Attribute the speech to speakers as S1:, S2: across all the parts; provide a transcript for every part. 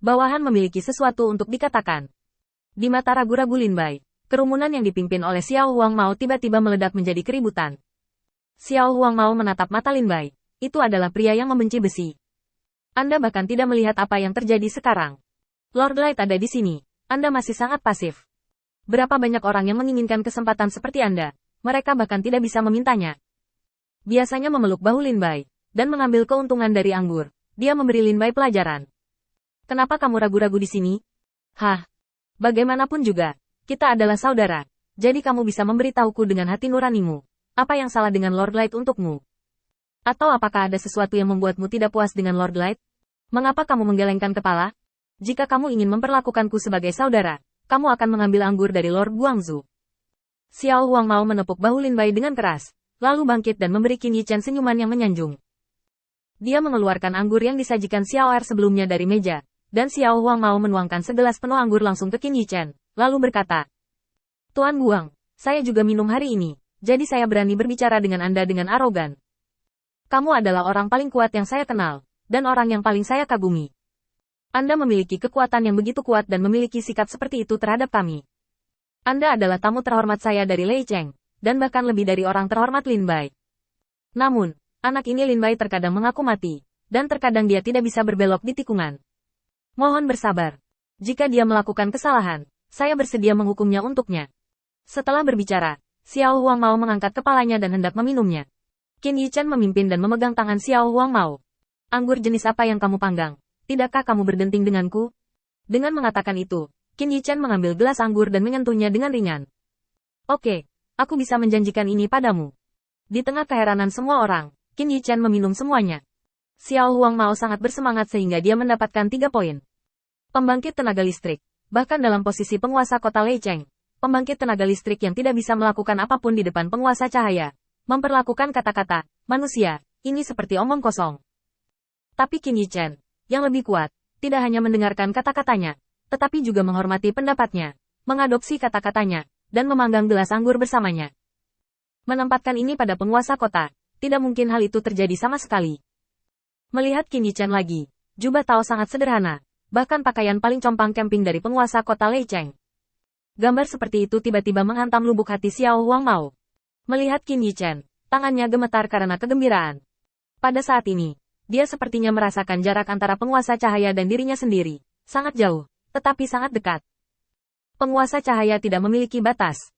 S1: Bawahan memiliki sesuatu untuk dikatakan. Di mata ragu-ragu Lin Bai, kerumunan yang dipimpin oleh Xiao Huang Mao tiba-tiba meledak menjadi keributan. Xiao Huang Mao menatap mata Lin Bai. Itu adalah pria yang membenci besi. Anda bahkan tidak melihat apa yang terjadi sekarang. Lord Light ada di sini. Anda masih sangat pasif. Berapa banyak orang yang menginginkan kesempatan seperti Anda. Mereka bahkan tidak bisa memintanya. Biasanya memeluk bahu Lin Bai, dan mengambil keuntungan dari anggur. Dia memberi Lin Bai pelajaran. Kenapa kamu ragu-ragu di sini? Hah? Bagaimanapun juga, kita adalah saudara. Jadi kamu bisa memberitahuku dengan hati nuranimu. Apa yang salah dengan Lord Light untukmu? Atau apakah ada sesuatu yang membuatmu tidak puas dengan Lord Light? Mengapa kamu menggelengkan kepala? Jika kamu ingin memperlakukanku sebagai saudara, kamu akan mengambil anggur dari Lord Guangzhou. Xiao Huang Mao menepuk bahu Lin Bai dengan keras, lalu bangkit dan memberi Qin Yichen senyuman yang menyanjung. Dia mengeluarkan anggur yang disajikan Xiao Er sebelumnya dari meja, dan Xiao Huang Mao menuangkan segelas penuh anggur langsung ke Qin Yichen, lalu berkata, Tuan Guang, saya juga minum hari ini, jadi saya berani berbicara dengan Anda dengan arogan. Kamu adalah orang paling kuat yang saya kenal, dan orang yang paling saya kagumi. Anda memiliki kekuatan yang begitu kuat dan memiliki sikap seperti itu terhadap kami. Anda adalah tamu terhormat saya dari Lei Cheng, dan bahkan lebih dari orang terhormat Lin Bai. Namun, anak ini Lin Bai terkadang mengaku mati, dan terkadang dia tidak bisa berbelok di tikungan. Mohon bersabar. Jika dia melakukan kesalahan, saya bersedia menghukumnya untuknya. Setelah berbicara, Xiao Huang Mao mengangkat kepalanya dan hendak meminumnya. Qin Yichen memimpin dan memegang tangan Xiao Huang Mao. Anggur jenis apa yang kamu panggang? Tidakkah kamu berdenting denganku? Dengan mengatakan itu, Qin Yichen mengambil gelas anggur dan menyentuhnya dengan ringan. Oke, aku bisa menjanjikan ini padamu. Di tengah keheranan semua orang, Qin Yichen meminum semuanya. Xiao Huang Mao sangat bersemangat sehingga dia mendapatkan 3 poin. Pembangkit tenaga listrik. Bahkan dalam posisi penguasa kota Lei Cheng, pembangkit tenaga listrik yang tidak bisa melakukan apapun di depan penguasa cahaya. Memperlakukan kata-kata, manusia, ini seperti omong kosong. Tapi Qin Yichen, yang lebih kuat, tidak hanya mendengarkan kata-katanya, tetapi juga menghormati pendapatnya, mengadopsi kata-katanya, dan memanggang gelas anggur bersamanya. Menempatkan ini pada penguasa kota, tidak mungkin hal itu terjadi sama sekali. Melihat Qin Yichen lagi, jubah Tao sangat sederhana, bahkan pakaian paling compang camping dari penguasa kota Lei Cheng. Gambar seperti itu tiba-tiba menghantam lubuk hati Xiao Huang Mao. Melihat Qin Yichen, tangannya gemetar karena kegembiraan. Pada saat ini, dia sepertinya merasakan jarak antara penguasa cahaya dan dirinya sendiri. Sangat jauh, tetapi sangat dekat. Penguasa cahaya tidak memiliki batas.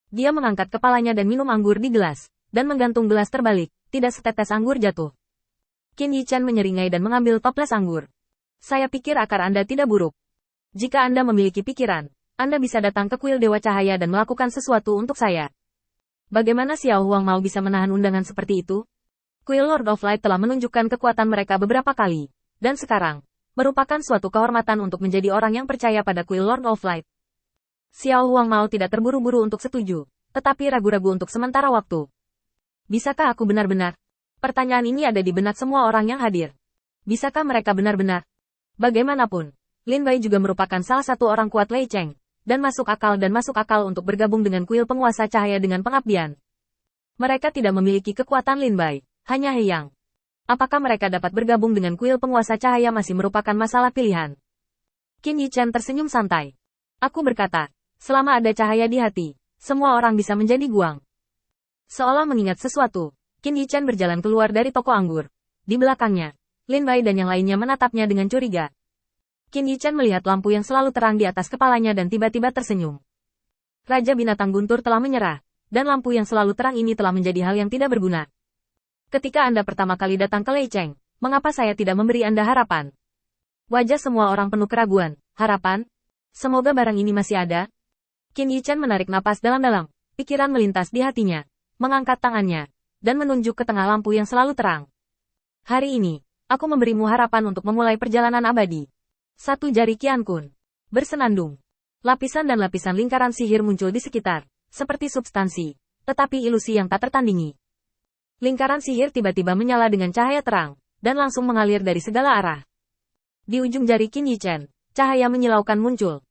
S1: Dia mengangkat kepalanya dan minum anggur di gelas, dan menggantung gelas terbalik, tidak setetes anggur jatuh. Qin Yichen menyeringai dan mengambil toples anggur. Saya pikir akar Anda tidak buruk. Jika Anda memiliki pikiran, Anda bisa datang ke kuil Dewa Cahaya dan melakukan sesuatu untuk saya. Bagaimana Xiao Huang Mao bisa menahan undangan seperti itu? Kuil Lord of Light telah menunjukkan kekuatan mereka beberapa kali, dan sekarang, merupakan suatu kehormatan untuk menjadi orang yang percaya pada kuil Lord of Light. Xiao Huang Mao tidak terburu-buru untuk setuju, tetapi ragu-ragu untuk sementara waktu. Bisakah aku benar-benar? Pertanyaan ini ada di benak semua orang yang hadir. Bisakah mereka benar-benar? Bagaimanapun, Lin Bai juga merupakan salah satu orang kuat Lei Cheng, dan masuk akal untuk bergabung dengan kuil penguasa cahaya dengan pengabdian. Mereka tidak memiliki kekuatan Lin Bai, hanya He Yang. Apakah mereka dapat bergabung dengan kuil penguasa cahaya masih merupakan masalah pilihan. Qin Yichen tersenyum santai. Aku berkata, selama ada cahaya di hati, semua orang bisa menjadi guang. Seolah mengingat sesuatu, Qin Yichen berjalan keluar dari toko anggur. Di belakangnya, Lin Bai dan yang lainnya menatapnya dengan curiga. Qin Yichen melihat lampu yang selalu terang di atas kepalanya dan tiba-tiba tersenyum. Raja binatang guntur telah menyerah, dan lampu yang selalu terang ini telah menjadi hal yang tidak berguna. Ketika Anda pertama kali datang ke Lei Cheng, mengapa saya tidak memberi Anda harapan? Wajah semua orang penuh keraguan. Harapan? Semoga barang ini masih ada. Qin Yichen menarik napas dalam-dalam, pikiran melintas di hatinya, mengangkat tangannya, dan menunjuk ke tengah lampu yang selalu terang. Hari ini, aku memberimu harapan untuk memulai perjalanan abadi. Satu jari Qian Kun bersenandung. Lapisan dan lapisan lingkaran sihir muncul di sekitar, seperti substansi, tetapi ilusi yang tak tertandingi. Lingkaran sihir tiba-tiba menyala dengan cahaya terang, dan langsung mengalir dari segala arah. Di ujung jari Qin Yichen, cahaya menyilaukan muncul.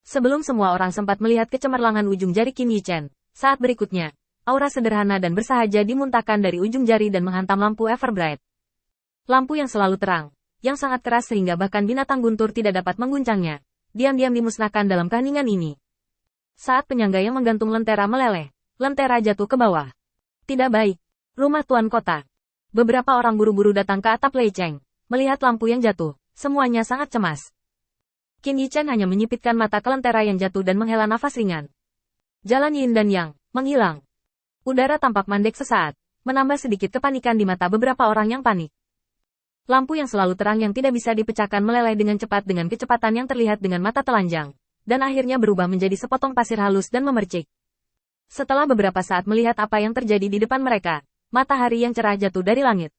S1: Sebelum semua orang sempat melihat kecemerlangan ujung jari Qin Yichen, saat berikutnya, aura sederhana dan bersahaja dimuntahkan dari ujung jari dan menghantam lampu Everbright. Lampu yang selalu terang, yang sangat keras sehingga bahkan binatang guntur tidak dapat mengguncangnya, diam-diam dimusnahkan dalam keheningan ini. Saat penyangga yang menggantung lentera meleleh, lentera jatuh ke bawah. Tidak baik. Rumah Tuan Kota. Beberapa orang buru-buru datang ke atap Lei Cheng. Melihat lampu yang jatuh, semuanya sangat cemas. Qin Yichen hanya menyipitkan mata ke lentera yang jatuh dan menghela nafas ringan. Jalan Yin dan Yang menghilang. Udara tampak mandek sesaat, menambah sedikit kepanikan di mata beberapa orang yang panik. Lampu yang selalu terang yang tidak bisa dipecahkan meleleh dengan cepat dengan kecepatan yang terlihat dengan mata telanjang, dan akhirnya berubah menjadi sepotong pasir halus dan memercik. Setelah beberapa saat melihat apa yang terjadi di depan mereka, matahari yang cerah jatuh dari langit.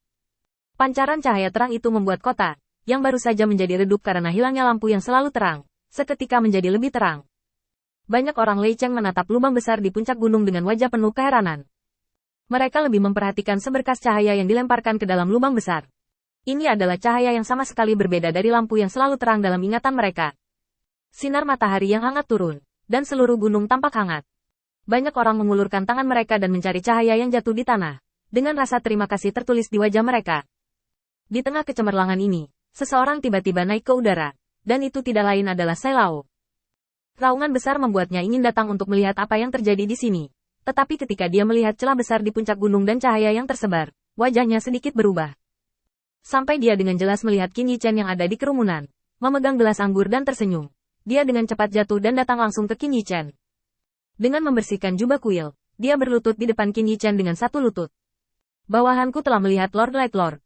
S1: Pancaran cahaya terang itu membuat kota, yang baru saja menjadi redup karena hilangnya lampu yang selalu terang, seketika menjadi lebih terang. Banyak orang Lei Cheng menatap lubang besar di puncak gunung dengan wajah penuh keheranan. Mereka lebih memperhatikan seberkas cahaya yang dilemparkan ke dalam lubang besar. Ini adalah cahaya yang sama sekali berbeda dari lampu yang selalu terang dalam ingatan mereka. Sinar matahari yang hangat turun, dan seluruh gunung tampak hangat. Banyak orang mengulurkan tangan mereka dan mencari cahaya yang jatuh di tanah, dengan rasa terima kasih tertulis di wajah mereka. Di tengah kecemerlangan ini, seseorang tiba-tiba naik ke udara, dan itu tidak lain adalah Sai Lao. Raungan besar membuatnya ingin datang untuk melihat apa yang terjadi di sini. Tetapi ketika dia melihat celah besar di puncak gunung dan cahaya yang tersebar, wajahnya sedikit berubah. Sampai dia dengan jelas melihat Qin Yichen yang ada di kerumunan, memegang gelas anggur dan tersenyum. Dia dengan cepat jatuh dan datang langsung ke Qin Yichen. Dengan membersihkan jubah kuil, dia berlutut di depan Qin Yichen dengan satu lutut. Bawahanku telah melihat Lord Light Lord.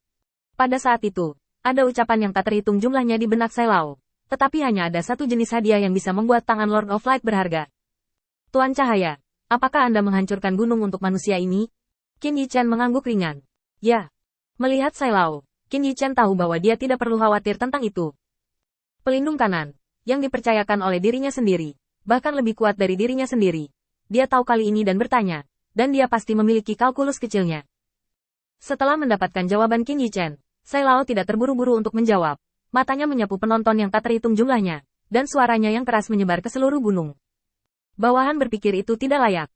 S1: Pada saat itu, ada ucapan yang tak terhitung jumlahnya di benak Sai Lao. Tetapi hanya ada satu jenis hadiah yang bisa membuat tangan Lord of Light berharga. Tuan Cahaya, apakah Anda menghancurkan gunung untuk manusia ini? Qin Yichen mengangguk ringan. Ya. Melihat Sai Lao, Qin Yichen tahu bahwa dia tidak perlu khawatir tentang itu. Pelindung kanan, yang dipercayakan oleh dirinya sendiri, bahkan lebih kuat dari dirinya sendiri. Dia tahu kali ini dan bertanya, dan dia pasti memiliki kalkulus kecilnya. Setelah mendapatkan jawaban Qin Yichen, Sai Lao tidak terburu-buru untuk menjawab. Matanya menyapu penonton yang tak terhitung jumlahnya, dan suaranya yang keras menyebar ke seluruh gunung. Bawahan berpikir itu tidak layak.